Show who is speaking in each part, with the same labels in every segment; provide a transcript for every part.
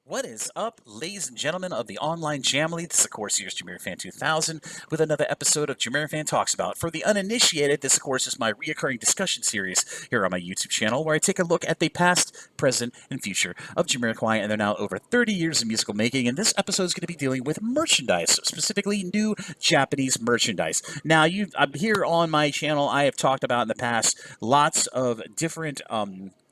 Speaker 1: What is up, ladies and gentlemen of the online Jamily? This, of course, here's JamiroFan 2000 with another episode of JamiroFan Talks About. For the uninitiated, this, of course, is my reoccurring discussion series here on my YouTube channel where I take a look at the past, present, and future of Jamiroquai, and they're now over 30 years of musical making. And this episode is going to be dealing with merchandise, specifically new Japanese merchandise. Now, here on my channel, I have talked about in the past lots of different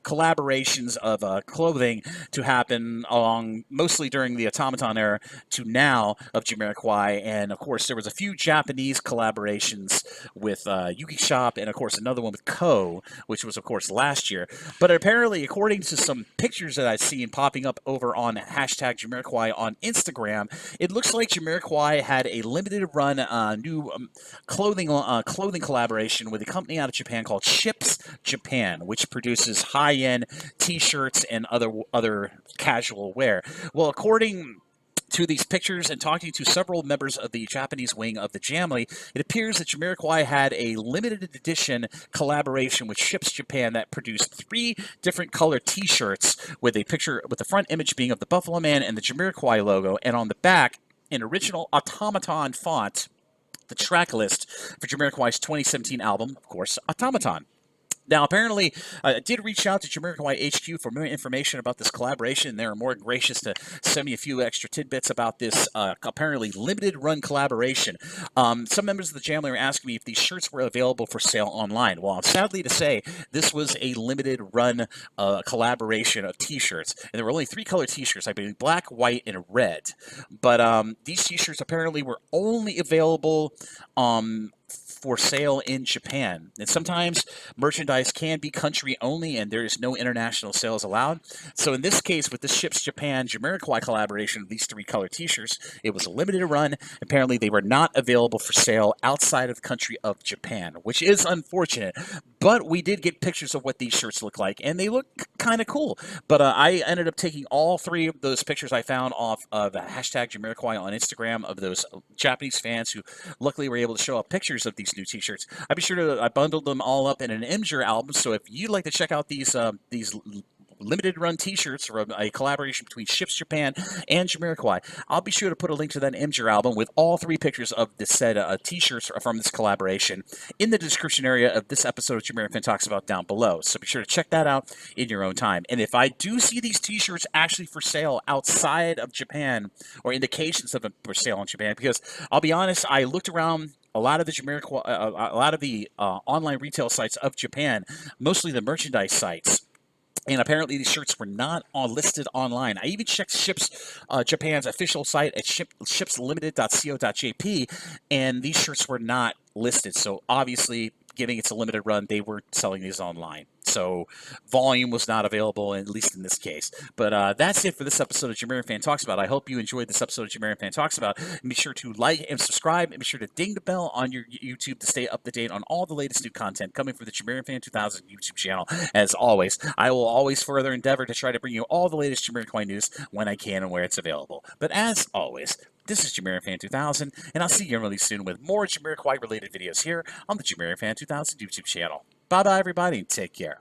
Speaker 1: collaborations of clothing to happen along mostly during the automaton era to now of Jamiroquai, and of course there was a few Japanese collaborations with Yuki Shop, and of course another one with Ko, which was of course last year. But apparently, according to some pictures that I've seen popping up over on hashtag Jamiroquai on Instagram, it looks like Jamiroquai had a limited run new clothing collaboration with a company out of Japan called SHIPS Japan, which produces high-end T-shirts and other casual wear. Well, according to these pictures and talking to several members of the Japanese wing of the Jamily, it appears that Jamiroquai had a limited edition collaboration with SHIPS Japan that produced 3 different color T-shirts with a picture, with the front image being of the Buffaloman and the Jamiroquai logo, and on the back, in original automaton font, the track list for Jamiroquai's 2017 album, of course, Automaton. Now, apparently, I did reach out to JMQHQ HQ for more information about this collaboration. They were more gracious to send me a few extra tidbits about this apparently limited-run collaboration. Some members of the Jamily were asking me if these shirts were available for sale online. Well, sadly to say, this was a limited-run collaboration of T-shirts. And there were only 3 color T-shirts, I believe, black, white, and red. But these T-shirts apparently were only available for sale in Japan. And sometimes merchandise can be country only and there is no international sales allowed. So in this case, with the SHIPS Japan Jamiroquai collaboration of these 3 color T-shirts, it was a limited run. Apparently they were not available for sale outside of the country of Japan, which is unfortunate. But we did get pictures of what these shirts look like, and they look kind of cool. But I ended up taking all 3 of those pictures I found off of the hashtag Jamiroquai on Instagram of those Japanese fans who luckily were able to show up pictures of these new T-shirts. I bundled them all up in an Imgur album, so if you'd like to check out these limited run T-shirts from a collaboration between SHIPS Japan and Jamiroquai, I'll be sure to put a link to that Imgur album with all 3 pictures of the said T-shirts from this collaboration in the description area of this episode of JamiroFan Talks About down below. So be sure to check that out in your own time. And if I do see these T-shirts actually for sale outside of Japan, or indications of them for sale in Japan, because I'll be honest, I looked around a lot of the online retail sites of Japan, mostly the merchandise sites. And apparently these shirts were not listed online. I even checked SHIPS Japan's official site at shipslimited.co.jp, and these shirts were not listed. So obviously, given it's a limited run, they were selling these online. So volume was not available, at least in this case. But that's it for this episode of JamiroFan Talks About. I hope you enjoyed this episode of JamiroFan Talks About. And be sure to like and subscribe, and be sure to ding the bell on your YouTube to stay up to date on all the latest new content coming from the JamiroFan 2000 YouTube channel. As always, I will always further endeavor to try to bring you all the latest Jamiroquai news when I can and where it's available. But as always, this is JamiroFan 2000, and I'll see you really soon with more Jamiroquai related videos here on the JamiroFan 2000 YouTube channel. Bye-bye, everybody, and take care.